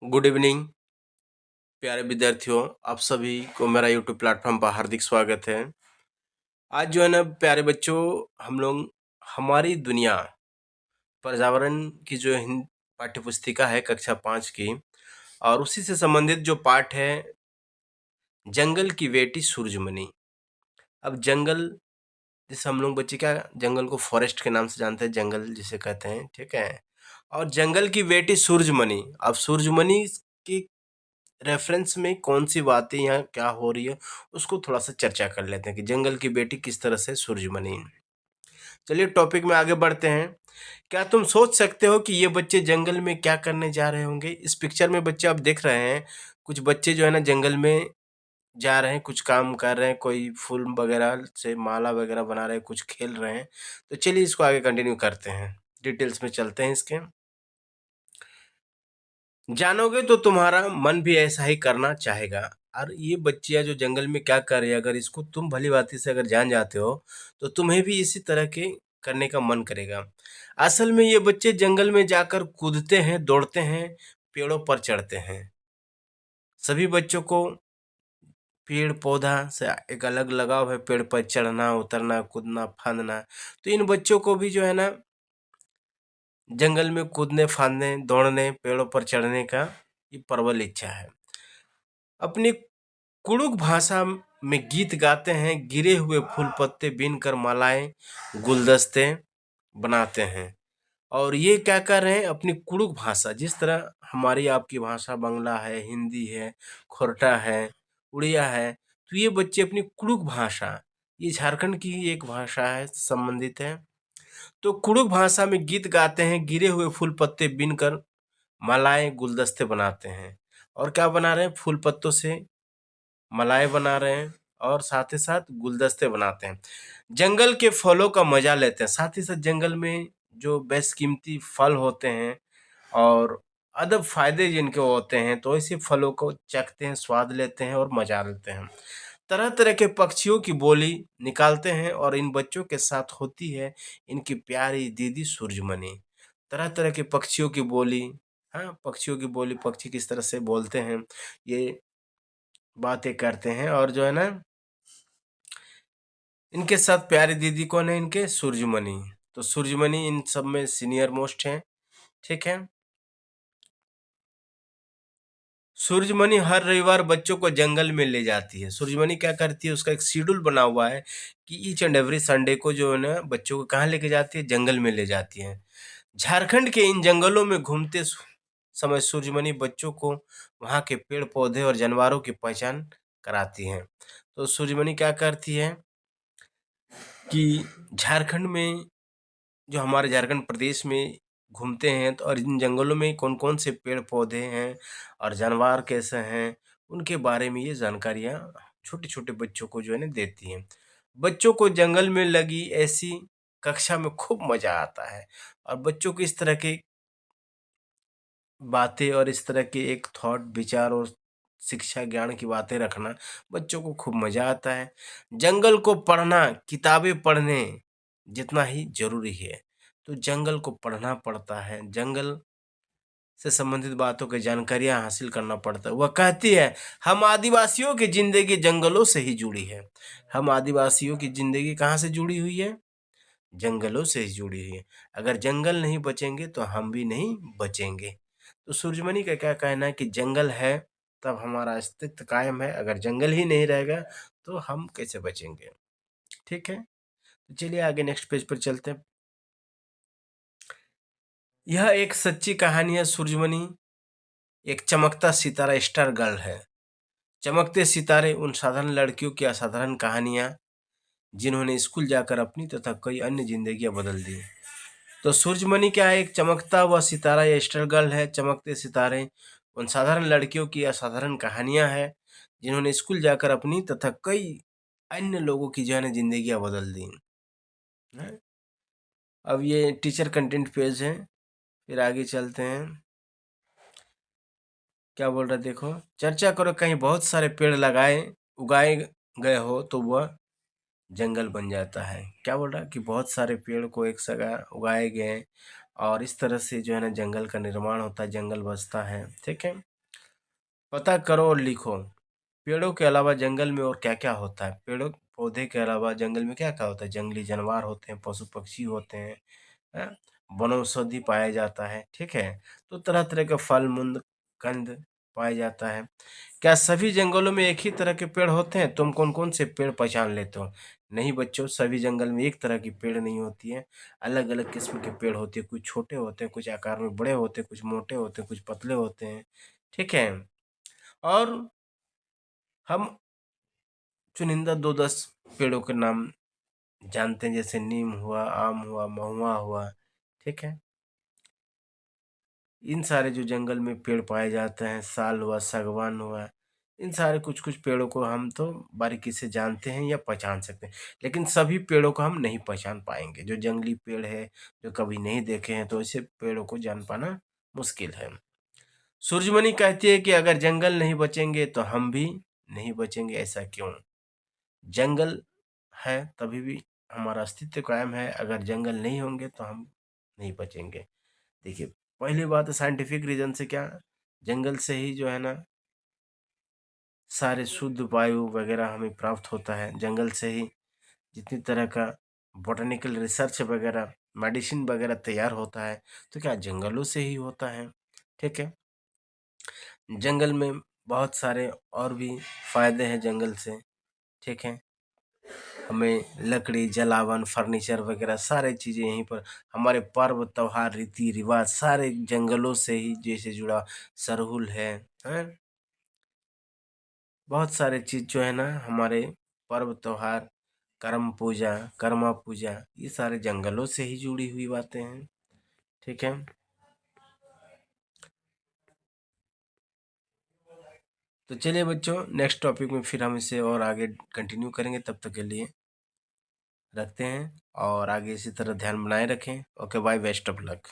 Good evening प्यारे विद्यार्थियों, आप सभी को मेरा यूट्यूब प्लेटफॉर्म पर हार्दिक स्वागत है। आज जो है ना प्यारे बच्चों, हम लोग हमारी दुनिया पर्यावरण की जो हिंद पाठ्य पुस्तिका है कक्षा 5 की, और उसी से संबंधित जो पाठ है जंगल की बेटी सूरजमणि। अब जंगल, जैसे हम लोग बच्चे क्या जंगल को फॉरेस्ट के नाम से जानते हैं, जंगल जिसे कहते हैं, ठीक है। और जंगल की बेटी सूरजमणि, अब सूरजमणि की रेफरेंस में कौन सी बातें यहाँ क्या हो रही है उसको थोड़ा सा चर्चा कर लेते हैं कि जंगल की बेटी किस तरह से सूरजमणि। चलिए टॉपिक में आगे बढ़ते हैं। क्या तुम सोच सकते हो कि ये बच्चे जंगल में क्या करने जा रहे होंगे? इस पिक्चर में बच्चे आप देख रहे हैं, कुछ बच्चे जो है ना जंगल में जा रहे हैं, कुछ काम कर रहे हैं, कोई फूल वगैरह से माला वगैरह बना रहे हैं, कुछ खेल रहे हैं। तो चलिए इसको आगे कंटिन्यू करते हैं, डिटेल्स में चलते हैं इसके। जानोगे तो तुम्हारा मन भी ऐसा ही करना चाहेगा। और ये बच्चियां जो जंगल में क्या कर रही है, अगर इसको तुम भली भांति से अगर जान जाते हो तो तुम्हें भी इसी तरह के करने का मन करेगा। असल में ये बच्चे जंगल में जाकर कूदते हैं, दौड़ते हैं, पेड़ों पर चढ़ते हैं। सभी बच्चों को पेड़ पौधा से एक अलग लगाव है, पेड़ पर चढ़ना, उतरना, कूदना, फांदना। तो इन बच्चों को भी जो है ना जंगल में कूदने, फांदने, दौड़ने, पेड़ों पर चढ़ने का ये प्रबल इच्छा है। अपनी कुड़ुक भाषा में गीत गाते हैं, गिरे हुए फूल पत्ते बीनकर मालाएं, गुलदस्ते बनाते हैं। और ये क्या कर रहे हैं, अपनी कुड़ुक भाषा, जिस तरह हमारी आपकी भाषा बांग्ला है, हिंदी है, खोरठा है, उड़िया है, तो ये बच्चे अपनी कुड़ुक भाषा, ये झारखंड की ही एक भाषा है, संबंधित है। तो कुड़ुक भाषा में गीत गाते हैं, गिरे हुए फूल पत्ते बीनकर मालाएं, गुलदस्ते बनाते हैं। और क्या बना रहे हैं, फूल पत्तों से मलाई बना रहे हैं और साथ ही साथ गुलदस्ते बनाते हैं। जंगल के फलों का मजा लेते हैं, साथ ही साथ जंगल में जो बेशकीमती फल होते हैं और अदब फायदे जिनके होते हैं, तो ऐसे फलों को चखते हैं, स्वाद लेते हैं और मजा लेते हैं। तरह तरह के पक्षियों की बोली निकालते हैं और इन बच्चों के साथ होती है इनकी प्यारी दीदी सूरजमणि। तरह तरह के पक्षियों की बोली, हाँ पक्षियों की बोली, पक्षी किस तरह से बोलते हैं, ये बातें करते हैं। और जो है ना इनके साथ प्यारी दीदी कौन है, इनके सूरजमणि। तो सूरजमणि इन सब में सीनियर मोस्ट है, ठीक है। सूरजमणि हर रविवार बच्चों को जंगल में ले जाती है। सूरजमणि क्या करती है, उसका एक शेड्यूल बना हुआ है कि ईच एंड एवरी संडे को जो है ना बच्चों को कहाँ लेके जाती है, जंगल में ले जाती है। झारखंड के इन जंगलों में घूमते समय सूरजमणि बच्चों को वहाँ के पेड़ पौधे और जानवरों की पहचान कराती है। तो सूरजमणि क्या करती है कि झारखंड में, जो हमारे झारखंड प्रदेश में घूमते हैं, तो और इन जंगलों में कौन-कौन से पेड़-पौधे हैं और जानवर कैसे हैं, उनके बारे में ये जानकारियाँ छोटे-छोटे बच्चों को जो है ना देती हैं। बच्चों को जंगल में लगी ऐसी कक्षा में खूब मज़ा आता है और बच्चों को इस तरह की बातें और इस तरह के एक थॉट, विचार और शिक्षा ज्ञान की बातें रखना बच्चों को खूब मज़ा आता है। जंगल को पढ़ना किताबें पढ़ने जितना ही ज़रूरी है। तो जंगल को पढ़ना पड़ता है, जंगल से संबंधित बातों की जानकारियाँ हासिल करना पड़ता है। वह कहती है, हम आदिवासियों की ज़िंदगी जंगलों से ही जुड़ी है। हम आदिवासियों की ज़िंदगी कहाँ से जुड़ी हुई है? जंगलों से ही जुड़ी हुई है। अगर जंगल नहीं बचेंगे तो हम भी नहीं बचेंगे। तो सूरजमणि का क्या कहना है कि जंगल है तब हमारा अस्तित्व कायम है, अगर जंगल ही नहीं रहेगा तो हम कैसे बचेंगे? ठीक है? तो चलिए आगे नेक्स्ट पेज पर चलते हैं। यह एक सच्ची कहानी है। सूरजमणि एक चमकता सितारा, स्टार गर्ल है। चमकते सितारे उन साधारण लड़कियों की असाधारण कहानियाँ, जिन्होंने स्कूल जाकर अपनी तथा कई अन्य जिंदगियां बदल दी। तो सूरजमणि क्या है, एक चमकता हुआ सितारा या स्टार गर्ल है। चमकते सितारे उन साधारण लड़कियों की असाधारण कहानियां हैं, जिन्होंने स्कूल जाकर अपनी तथा कई अन्य लोगों की जो है ना जिंदगियां बदल दी हैं। अब ये टीचर कंटेंट पेज है, फिर आगे चलते हैं। क्या बोल रहा है देखो, चर्चा करो, कहीं बहुत सारे पेड़ लगाए उगाए गए हो तो वह जंगल बन जाता है। क्या बोल रहा है कि बहुत सारे पेड़ को एक जगह उगाए गए और इस तरह से जो है ना जंगल का निर्माण होता है, जंगल बसता है, ठीक है। पता करो और लिखो, पेड़ों के अलावा जंगल में और क्या-क्या होता है? पेड़ों पौधे के अलावा जंगल में क्या-क्या होता है? जंगली जानवर होते हैं, पशु-पक्षी होते हैं, हैं? वनौषधि पाया जाता है, ठीक है? तो तरह-तरह के फल-मूल, कंद पाया जाता है। क्या सभी जंगलों में एक ही तरह के पेड़ होते हैं? तुम कौन-कौन से पेड़ पहचान लेते हो? नहीं बच्चों, सभी जंगल में एक तरह की पेड़ नहीं होती है। अलग-अलग किस्म के पेड़ होते हैं, कुछ छोटे होते हैं, कुछ आकार में बड़े होते हैं, कुछ मोटे होते हैं, कुछ पतले होते हैं, ठीक है? और हम चुनिंदा 2-10 पेड़ों के नाम जानते हैं, जैसे नीम हुआ, आम हुआ, महुआ हुआ, ठीक है? इन सारे जो जंगल में पेड़ पाए जाते हैं, साल हुआ, सागवान हुआ, इन सारे कुछ-कुछ पेड़ों को हम तो बारीकी से जानते हैं या पहचान सकते हैं। लेकिन सभी पेड़ों को हम नहीं पहचान पाएँगे। जो जंगली पेड़ है, जो कभी नहीं देखे हैं, तो ऐसे पेड़ों को जान पाना मुश्किल है। सूरजमणि कहती है कि अगर जंगल नहीं बचेंगे, तो हम भी नहीं बचेंगे, ऐसा क्यों? जंगल है, तभी भी हमारा अस्तित्व कायम है, अगर जंगल नहीं होंगे, तो हम नहीं बचेंगे। देखिए, पहली बात है साइंटिफिक रीज़न से क्या जंगल से ही जो है ना सारे शुद्ध वायु वगैरह हमें प्राप्त होता है। जंगल से ही जितनी तरह का बॉटनिकल रिसर्च वगैरह, मेडिसिन वगैरह तैयार होता है, तो क्या जंगलों से ही होता है, ठीक है? जंगल में बहुत सारे और भी फ़ायदे हैं जंगल से, ठीक है? हमें लकड़ी, जलावन, फर्नीचर वगैरह सारी चीज़ें यहीं पर हमारे पर्व, त्योहार, रीति-रिवाज सारे जंगलों से ही जैसे जुड़ा सरहुल है, हैं? बहुत सारे चीज़ जो है ना हमारे पर्व, त्योहार, करम पूजा, कर्मा पूजा ये सारे जंगलों से ही जुड़ी हुई बातें हैं, ठीक है? तो चलिए बच्चों नेक्स्ट टॉपिक में फिर हम इसे और आगे कंटिन्यू करेंगे, तब तक के लिए रखते हैं और आगे इसी तरह ध्यान बनाए रखें। Okay bye, best of luck.